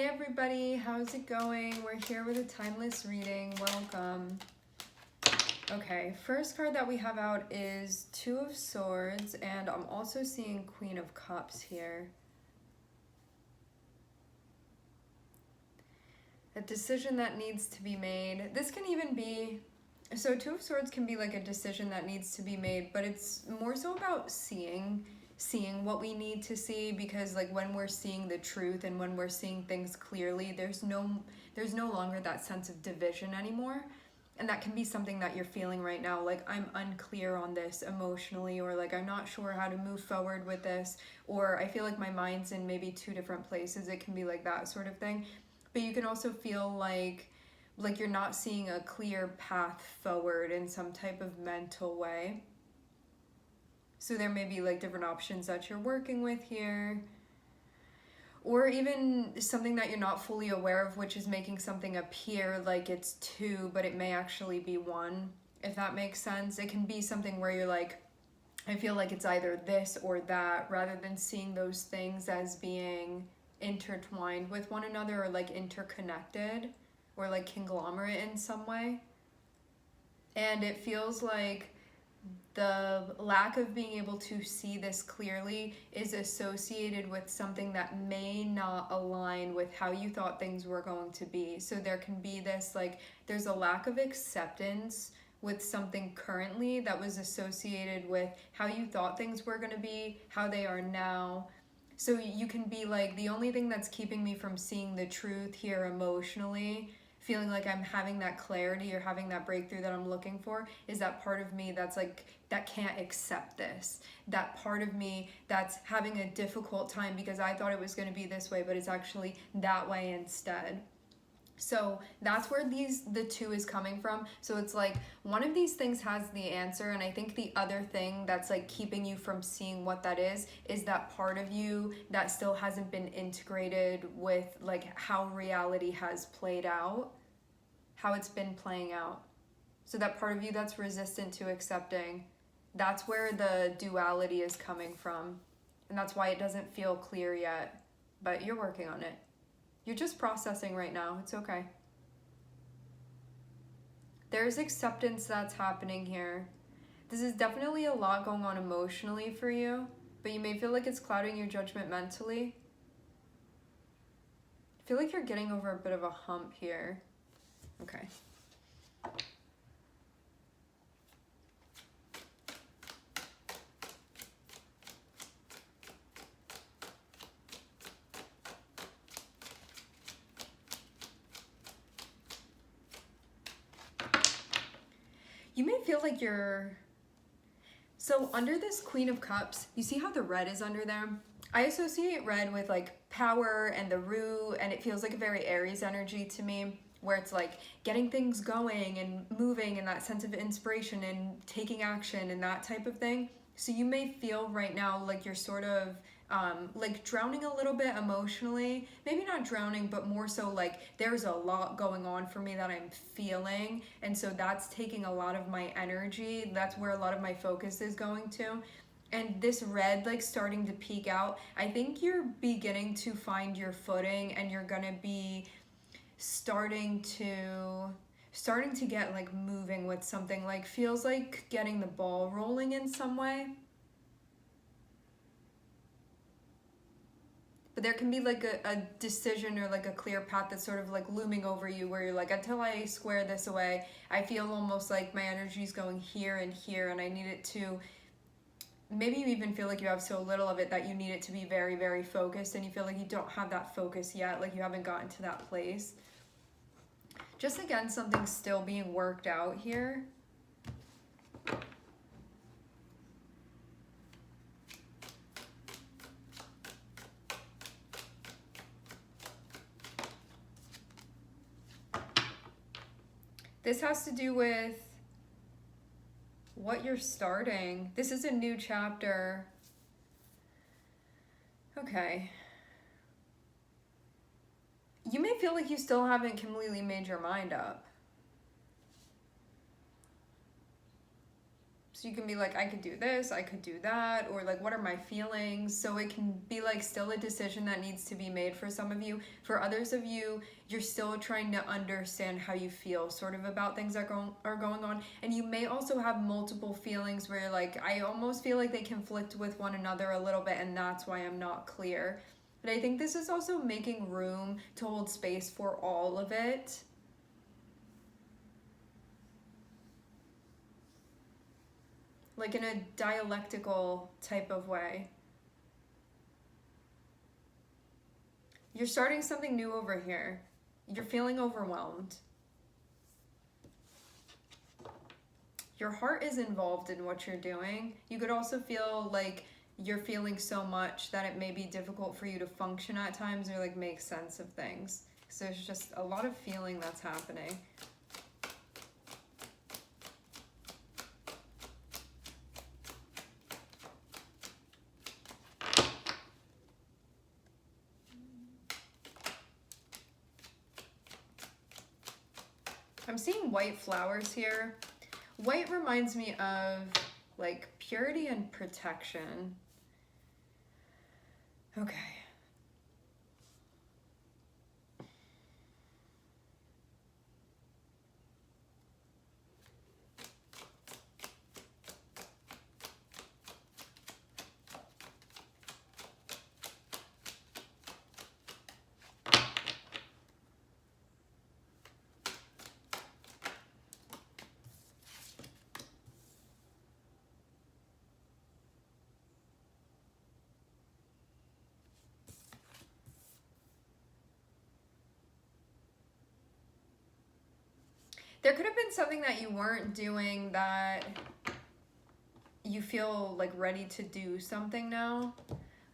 Hey everybody, how's it going? We're here with a timeless reading. Welcome. Okay, first card that we have out is Two of Swords, and I'm also seeing Queen of Cups here. A decision that needs to be made. This can even be, so Two of Swords can be like a decision that needs to be made, but it's more so about seeing what we need to see, because like when we're seeing the truth and when we're seeing things clearly, there's no longer that sense of division anymore. And that can be something that you're feeling right now, like I'm unclear on this emotionally, or like I'm not sure how to move forward with this, or I feel like my mind's in maybe two different places. It can be like that sort of thing. But you can also feel like you're not seeing a clear path forward in some type of mental way. So there may be like different options that you're working with here, or even something that you're not fully aware of, which is making something appear like it's two, but it may actually be one, if that makes sense. It can be something where you're like, I feel like it's either this or that, rather than seeing those things as being intertwined with one another, or like interconnected, or like conglomerate in some way. And it feels like the lack of being able to see this clearly is associated with something that may not align with how you thought things were going to be. So there can be this, like, there's a lack of acceptance with something currently that was associated with how you thought things were going to be, how they are now. So you can be like, the only thing that's keeping me from seeing the truth here emotionally, feeling like I'm having that clarity or having that breakthrough that I'm looking for, is that part of me that's like, that can't accept this. That part of me that's having a difficult time because I thought it was going to be this way, but it's actually that way instead. So that's where the two is coming from. So it's like one of these things has the answer, and I think the other thing that's like keeping you from seeing what that is that part of you that still hasn't been integrated with like how reality has played out, how it's been playing out. So that part of you that's resistant to accepting, that's where the duality is coming from. And that's why it doesn't feel clear yet, but you're working on it. You're just processing right now. It's okay. There's acceptance that's happening here. This is definitely a lot going on emotionally for you, but you may feel like it's clouding your judgment mentally. I feel like you're getting over a bit of a hump here. Okay. You may feel like you're... So under this Queen of Cups, you see how the red is under there? I associate red with like power and the root, and it feels like a very Aries energy to me, where it's like getting things going and moving and that sense of inspiration and taking action and that type of thing. So you may feel right now like you're sort of like drowning a little bit emotionally. Maybe not drowning, but more so like there's a lot going on for me that I'm feeling. And so that's taking a lot of my energy. That's where a lot of my focus is going to. And this red like starting to peak out, I think you're beginning to find your footing, and you're gonna be starting to get like moving with something, like feels like getting the ball rolling in some way. But there can be like a decision or like a clear path that's sort of like looming over you, where you're like, until I square this away, I feel almost like my energy's going here and here, and I need it to, maybe you even feel like you have so little of it that you need it to be very, very focused, and you feel like you don't have that focus yet, like you haven't gotten to that place. Just again, something's still being worked out here. This has to do with what you're starting. This is a new chapter. Okay. You may feel like you still haven't completely made your mind up. So you can be like, I could do this, I could do that, or like, what are my feelings? So it can be like still a decision that needs to be made for some of you. For others of you, you're still trying to understand how you feel sort of about things that are going on. And you may also have multiple feelings where you're like, I almost feel like they conflict with one another a little bit, and that's why I'm not clear. But I think this is also making room to hold space for all of it. Like in a dialectical type of way. You're starting something new over here. You're feeling overwhelmed. Your heart is involved in what you're doing. You could also feel like you're feeling so much that it may be difficult for you to function at times or like make sense of things. So there's just a lot of feeling that's happening. I'm seeing white flowers here. White reminds me of like purity and protection. Okay. There could have been something that you weren't doing that you feel like ready to do something now.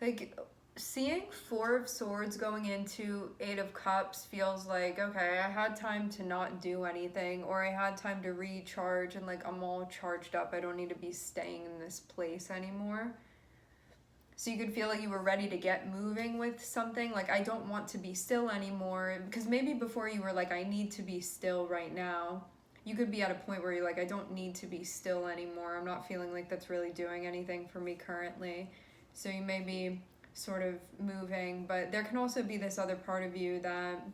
Like seeing Four of Swords going into Eight of Cups feels like, okay, I had time to not do anything, or I had time to recharge and like I'm all charged up. I don't need to be staying in this place anymore. So you could feel like you were ready to get moving with something. Like, I don't want to be still anymore. Because maybe before you were like, I need to be still right now. You could be at a point where you're like, I don't need to be still anymore. I'm not feeling like that's really doing anything for me currently. So you may be sort of moving. But there can also be this other part of you that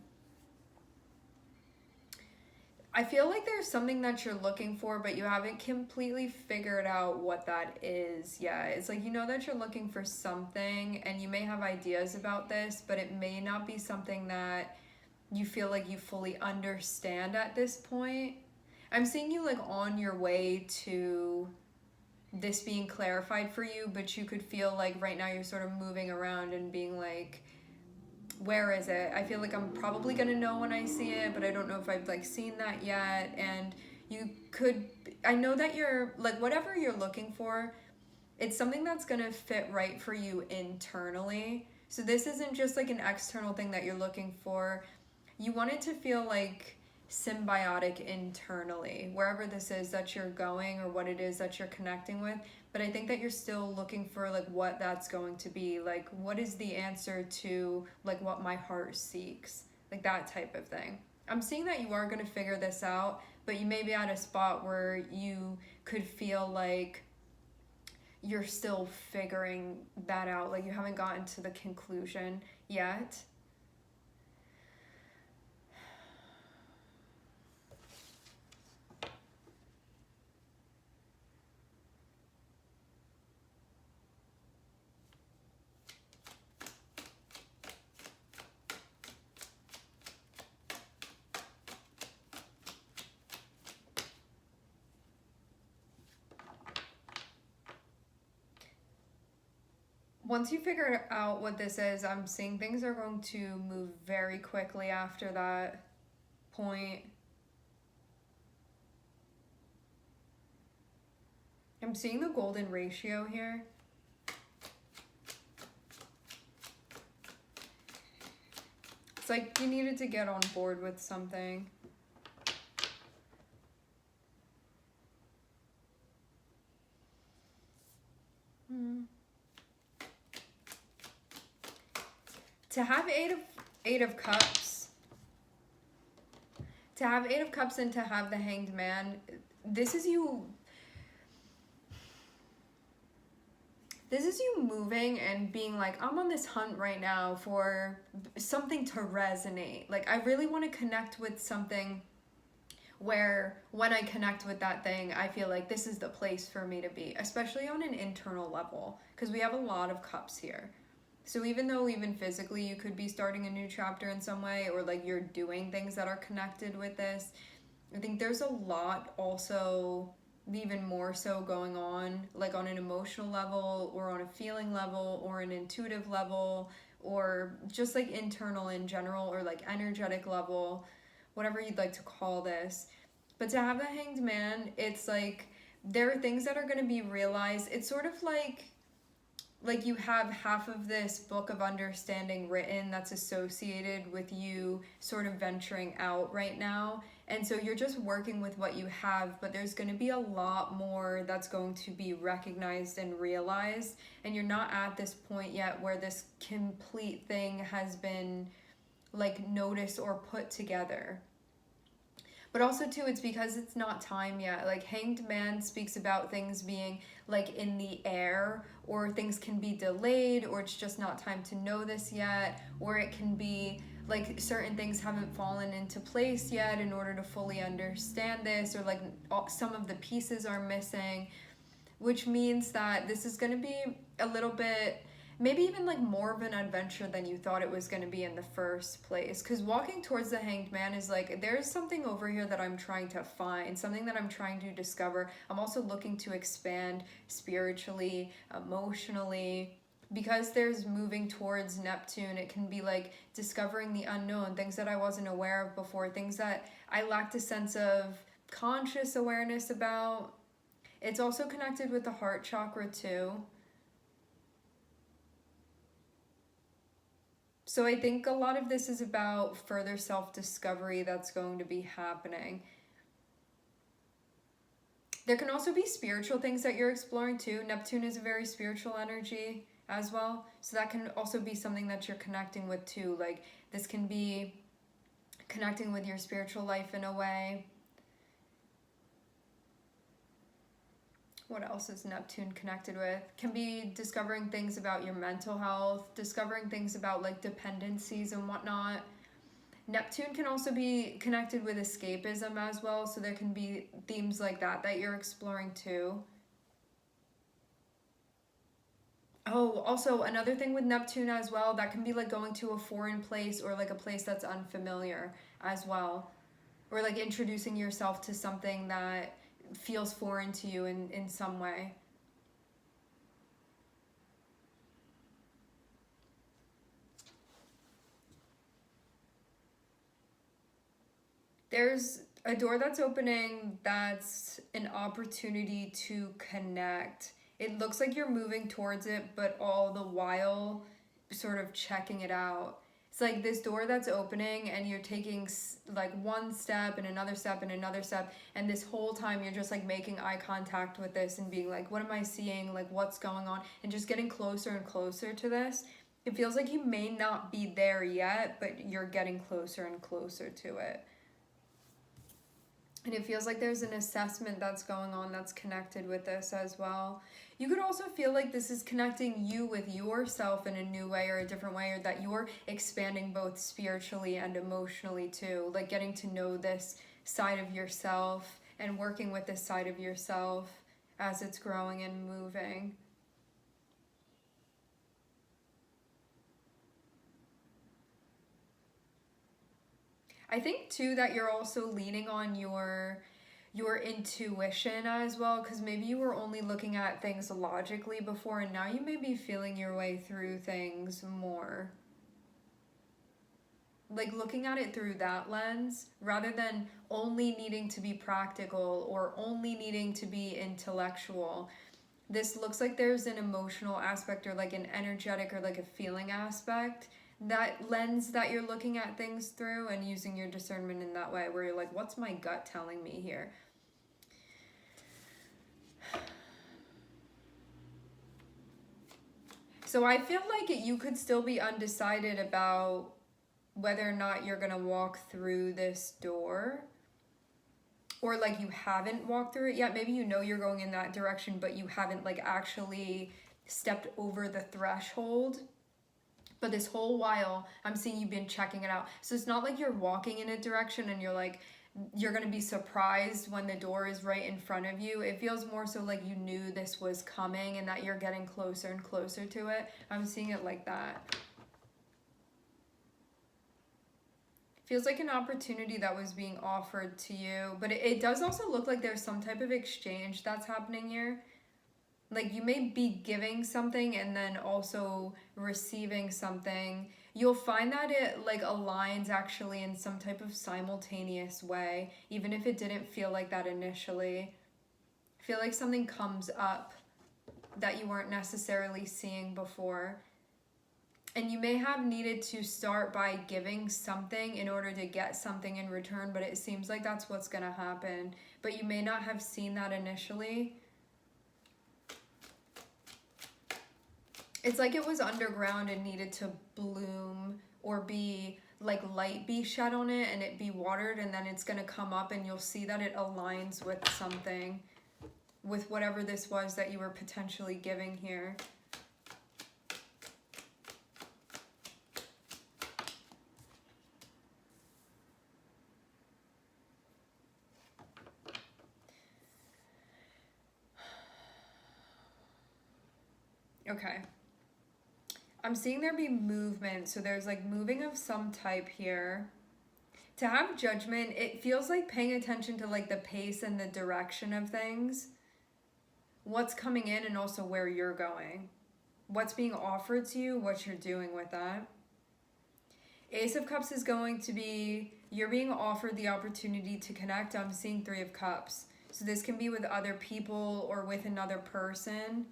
I feel like there's something that you're looking for, but you haven't completely figured out what that is yet. It's like, you know that you're looking for something and you may have ideas about this, but it may not be something that you feel like you fully understand at this point. I'm seeing you like on your way to this being clarified for you, but you could feel like right now you're sort of moving around and being like, where is it? I feel like I'm probably gonna know when I see it, but I don't know if I've like seen that yet. And you could, I know that you're like, whatever you're looking for, it's something that's gonna fit right for you internally. So this isn't just like an external thing that you're looking for. You want it to feel like symbiotic internally, wherever this is that you're going or what it is that you're connecting with. But I think that you're still looking for like what that's going to be, like what is the answer to like what my heart seeks, like that type of thing. I'm seeing that you are going to figure this out, but you may be at a spot where you could feel like you're still figuring that out, like you haven't gotten to the conclusion yet. Once you figure out what this is, I'm seeing things are going to move very quickly after that point. I'm seeing the golden ratio here. It's like you needed to get on board with something. To have eight of cups, to have Eight of Cups and to have the Hanged Man, this is you. This is you moving and being like, I'm on this hunt right now for something to resonate. Like, I really want to connect with something where when I connect with that thing, I feel like this is the place for me to be, especially on an internal level, because we have a lot of cups here. So even though even physically you could be starting a new chapter in some way, or like you're doing things that are connected with this, I think there's a lot also even more so going on, like on an emotional level or on a feeling level or an intuitive level or just like internal in general or like energetic level, whatever you'd like to call this. But to have the Hanged Man, it's like there are things that are going to be realized. It's sort of like you have half of this book of understanding written that's associated with you sort of venturing out right now. And so you're just working with what you have, but there's going to be a lot more that's going to be recognized and realized. And you're not at this point yet where this complete thing has been like noticed or put together. But also too, it's because it's not time yet. Like Hanged Man speaks about things being like in the air, or things can be delayed, or it's just not time to know this yet, or it can be like certain things haven't fallen into place yet in order to fully understand this, or like some of the pieces are missing, which means that this is going to be a little bit, maybe even like more of an adventure than you thought it was going to be in the first place. Because walking towards the Hanged Man is like, there's something over here that I'm trying to find, something that I'm trying to discover. I'm also looking to expand spiritually, emotionally. Because there's moving towards Neptune, it can be like discovering the unknown, things that I wasn't aware of before, things that I lacked a sense of conscious awareness about. It's also connected with the heart chakra too. So I think a lot of this is about further self-discovery that's going to be happening. There can also be spiritual things that you're exploring too. Neptune is a very spiritual energy as well. So that can also be something that you're connecting with too. Like this can be connecting with your spiritual life in a way. What else is Neptune connected with? Can be discovering things about your mental health, discovering things about like dependencies and whatnot. Neptune can also be connected with escapism as well, so there can be themes like that you're exploring too. Oh, also another thing with Neptune as well, that can be like going to a foreign place or like a place that's unfamiliar as well. Or like introducing yourself to something that feels foreign to you in some way. There's a door that's opening that's an opportunity to connect. It looks like you're moving towards it, but all the while sort of checking it out. It's like this door that's opening and you're taking like one step and another step and another step, and this whole time you're just like making eye contact with this and being like, what am I seeing, like what's going on, and just getting closer and closer to this. It feels like you may not be there yet, but you're getting closer and closer to it. And it feels like there's an assessment that's going on that's connected with this as well. You could also feel like this is connecting you with yourself in a new way or a different way, or that you're expanding both spiritually and emotionally too. Like getting to know this side of yourself and working with this side of yourself as it's growing and moving. I think too that you're also leaning on your intuition as well, because maybe you were only looking at things logically before, and now you may be feeling your way through things more. Like looking at it through that lens rather than only needing to be practical or only needing to be intellectual. This looks like there's an emotional aspect or like an energetic or like a feeling aspect, that lens that you're looking at things through and using your discernment in that way, where you're like, what's my gut telling me here? So I feel like you could still be undecided about whether or not you're gonna walk through this door, or like you haven't walked through it yet. Maybe you know you're going in that direction, but you haven't like actually stepped over the threshold. But this whole while, I'm seeing you've been checking it out. So it's not like you're walking in a direction and you're like, you're going to be surprised when the door is right in front of you. It feels more so like you knew this was coming and that you're getting closer and closer to it. I'm seeing it like that. Feels like an opportunity that was being offered to you, but it does also look like there's some type of exchange that's happening here. Like you may be giving something and then also receiving something. You'll find that it like aligns actually in some type of simultaneous way, even if it didn't feel like that initially. I feel like something comes up that you weren't necessarily seeing before. And you may have needed to start by giving something in order to get something in return, but it seems like that's what's going to happen. But you may not have seen that initially. It's like it was underground and needed to bloom or be like light be shed on it and it be watered, and then it's going to come up and you'll see that it aligns with something, with whatever this was that you were potentially giving here. Okay. I'm seeing there be movement, so there's like moving of some type here. To have judgment, it feels like paying attention to like the pace and the direction of things. What's coming in and also where you're going. What's being offered to you, what you're doing with that. Ace of Cups is going to be, you're being offered the opportunity to connect. I'm seeing Three of Cups. So this can be with other people or with another person.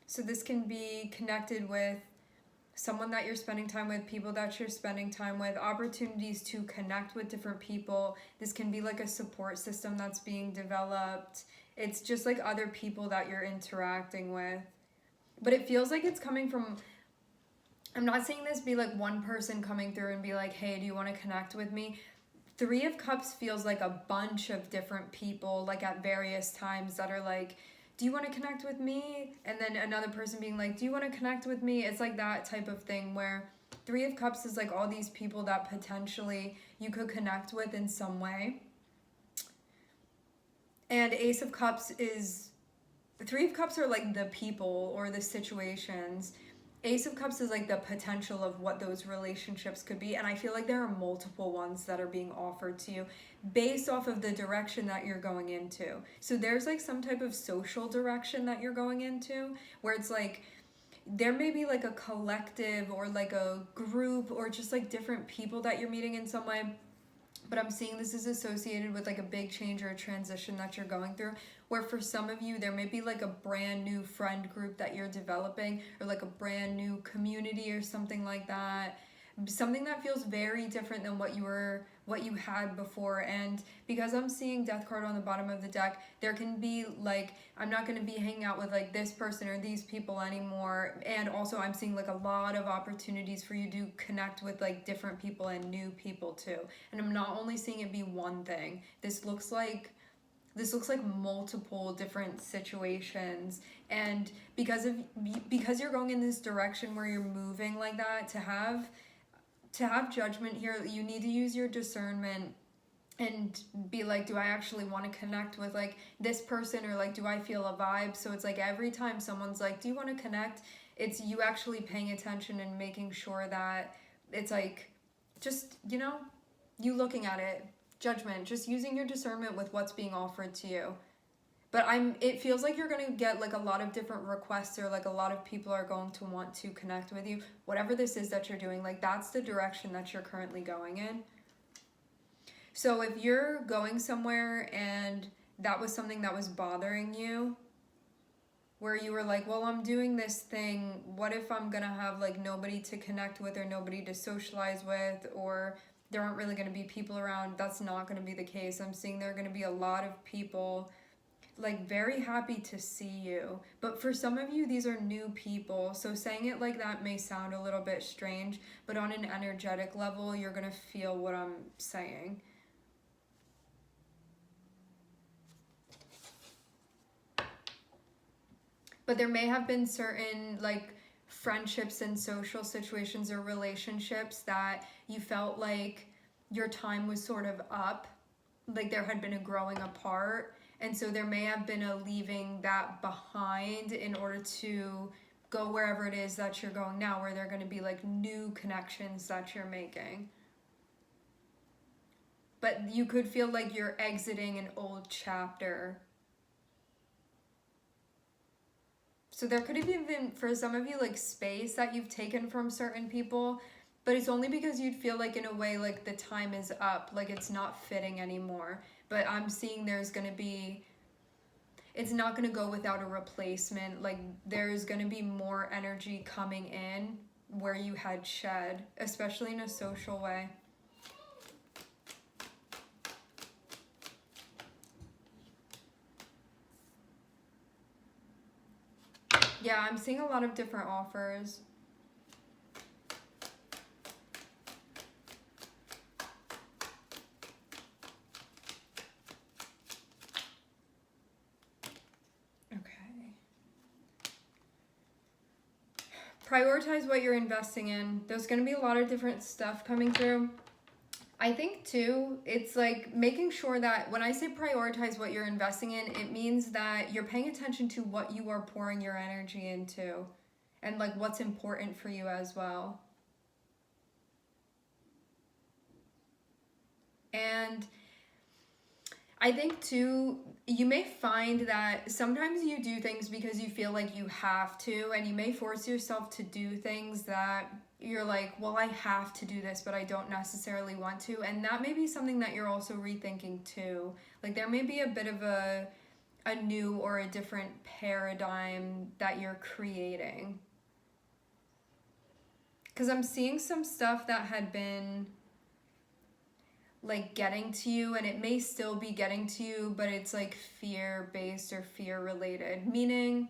So this can be connected with someone that you're spending time with, people that you're spending time with, opportunities to connect with different people. This can be like a support system that's being developed. It's just like other people that you're interacting with. But it feels like it's coming from, I'm not seeing this be like one person coming through and be like, hey, do you want to connect with me? Three of Cups feels like a bunch of different people, like at various times that are like, do you want to connect with me? And then another person being like, do you want to connect with me? It's like that type of thing where Three of Cups is like all these people that potentially you could connect with in some way. And Ace of Cups is, Three of Cups are like the people or the situations. Ace of Cups is like the potential of what those relationships could be. And I feel like there are multiple ones that are being offered to you based off of the direction that you're going into. So there's like some type of social direction that you're going into where it's like, there may be like a collective or like a group or just like different people that you're meeting in some way. But I'm seeing this is associated with like a big change or a transition that you're going through, where for some of you, there may be like a brand new friend group that you're developing or like a brand new community or something like that. Something that feels very different than what you had before. And because I'm seeing Death card on the bottom of the deck, there can be like, I'm not going to be hanging out with like this person or these people anymore. And also I'm seeing like a lot of opportunities for you to connect with like different people and new people too. And I'm not only seeing it be one thing. This looks like multiple different situations. And because you're going in this direction where you're moving like that, to have judgment here, you need to use your discernment and be like, do I actually want to connect with like this person, or like do I feel a vibe? So it's like every time someone's like, do you want to connect, it's you actually paying attention and making sure that it's like, just, you looking at it, judgment, just using your discernment with what's being offered to you. But it feels like you're going to get like a lot of different requests, or like a lot of people are going to want to connect with you. Whatever this is that you're doing, like that's the direction that you're currently going in. So if you're going somewhere and that was something that was bothering you, where you were like, well, I'm doing this thing, what if I'm going to have like nobody to connect with or nobody to socialize with, or there aren't really going to be people around? That's not going to be the case. I'm seeing there are going to be a lot of people like very happy to see you. But for some of you, these are new people. So saying it like that may sound a little bit strange, but on an energetic level, you're going to feel what I'm saying. But there may have been certain like friendships and social situations or relationships that you felt like your time was sort of up, like there had been a growing apart, and so there may have been a leaving that behind in order to go wherever it is that you're going now, where there are going to be like new connections that you're making. But you could feel like you're exiting an old chapter. So there could have even been, for some of you, like space that you've taken from certain people, but it's only because you'd feel like in a way like the time is up, like it's not fitting anymore. But I'm seeing there's going to be, it's not going to go without a replacement. Like there's going to be more energy coming in where you had shed, especially in a social way. Yeah, I'm seeing a lot of different offers. Okay. Prioritize what you're investing in. There's going to be a lot of different stuff coming through. I think too, it's like making sure that when I say prioritize what you're investing in, it means that you're paying attention to what you are pouring your energy into and like what's important for you as well. And I think too, you may find that sometimes you do things because you feel like you have to, and you may force yourself to do things that you're like, well, I have to do this, but I don't necessarily want to. And that may be something that you're also rethinking too. Like there may be a bit of a new or a different paradigm that you're creating. Because I'm seeing some stuff that had been like getting to you, and it may still be getting to you, but it's like fear based or fear related, meaning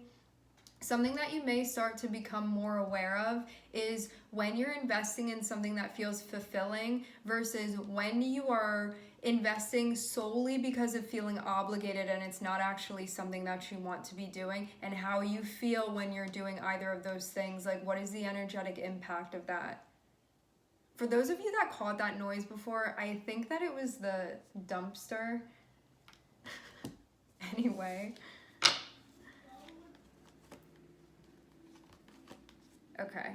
something that you may start to become more aware of is when you're investing in something that feels fulfilling versus when you are investing solely because of feeling obligated and it's not actually something that you want to be doing, and how you feel when you're doing either of those things. Like what is the energetic impact of that? For those of you that caught that noise before, I think that it was the dumpster. Anyway. Okay.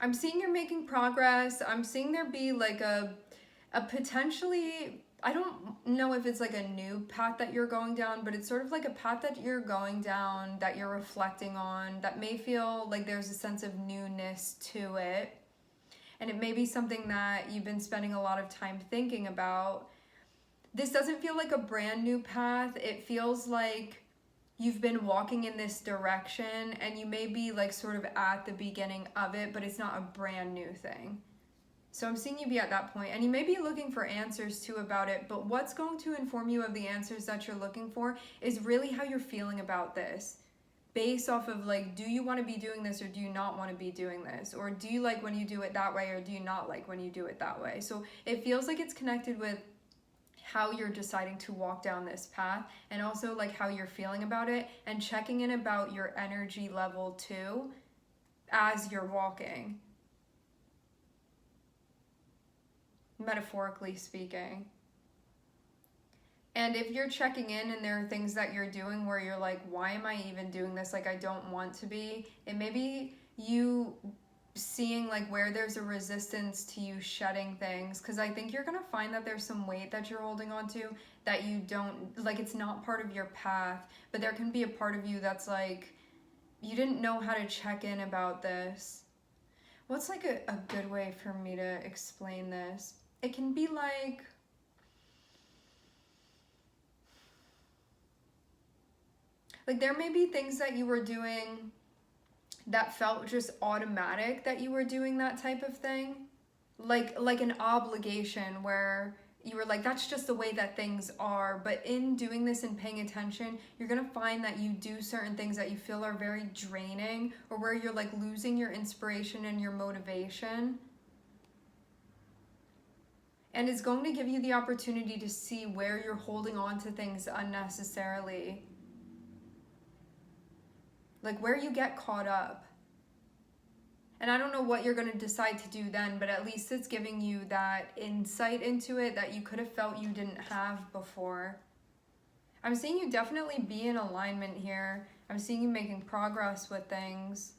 I'm seeing you're making progress. I'm seeing there be like a potentially, I don't know if it's like a new path that you're going down, but it's sort of like a path that you're going down that you're reflecting on that may feel like there's a sense of newness to it. And it may be something that you've been spending a lot of time thinking about. This doesn't feel like a brand new path. It feels like you've been walking in this direction and you may be like sort of at the beginning of it, but it's not a brand new thing. So I'm seeing you be at that point, and you may be looking for answers too about it, but what's going to inform you of the answers that you're looking for is really how you're feeling about this. Based off of like, do you want to be doing this or do you not want to be doing this? Or do you like when you do it that way or do you not like when you do it that way? So it feels like it's connected with how you're deciding to walk down this path, and also like how you're feeling about it, and checking in about your energy level too as you're walking. Metaphorically speaking. And if you're checking in and there are things that you're doing where you're like, why am I even doing this? Like, I don't want to be. It may be you seeing like where there's a resistance to you shedding things. Because I think you're going to find that there's some weight that you're holding on to that you don't, like it's not part of your path. But there can be a part of you that's like, you didn't know how to check in about this. What's like a good way for me to explain this? It can be like there may be things that you were doing that felt just automatic that you were doing that type of thing. Like an obligation where you were like, that's just the way that things are. But in doing this and paying attention, you're going to find that you do certain things that you feel are very draining, or where you're like losing your inspiration and your motivation. And it's going to give you the opportunity to see where you're holding on to things unnecessarily. like where you get caught up. And I don't know what you're going to decide to do then, but at least it's giving you that insight into it that you could have felt you didn't have before. I'm seeing you definitely be in alignment here. I'm seeing you making progress with things.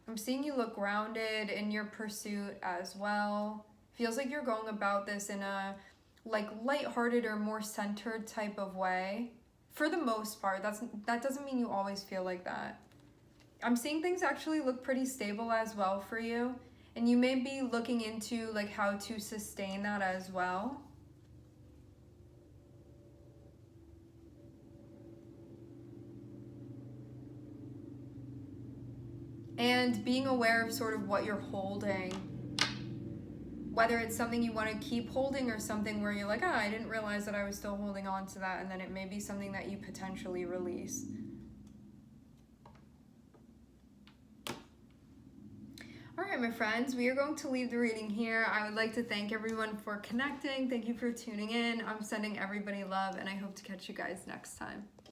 I'm seeing you look grounded in your pursuit as well. Feels like you're going about this in a like lighthearted or more centered type of way. For the most part, that doesn't mean you always feel like that. I'm seeing things actually look pretty stable as well for you, and you may be looking into like how to sustain that as well. And being aware of sort of what you're holding, whether it's something you want to keep holding or something where you're like, I didn't realize that I was still holding on to that, and then it may be something that you potentially release. All right, my friends, we are going to leave the reading here. I would like to thank everyone for connecting. Thank you for tuning in. I'm sending everybody love, and I hope to catch you guys next time.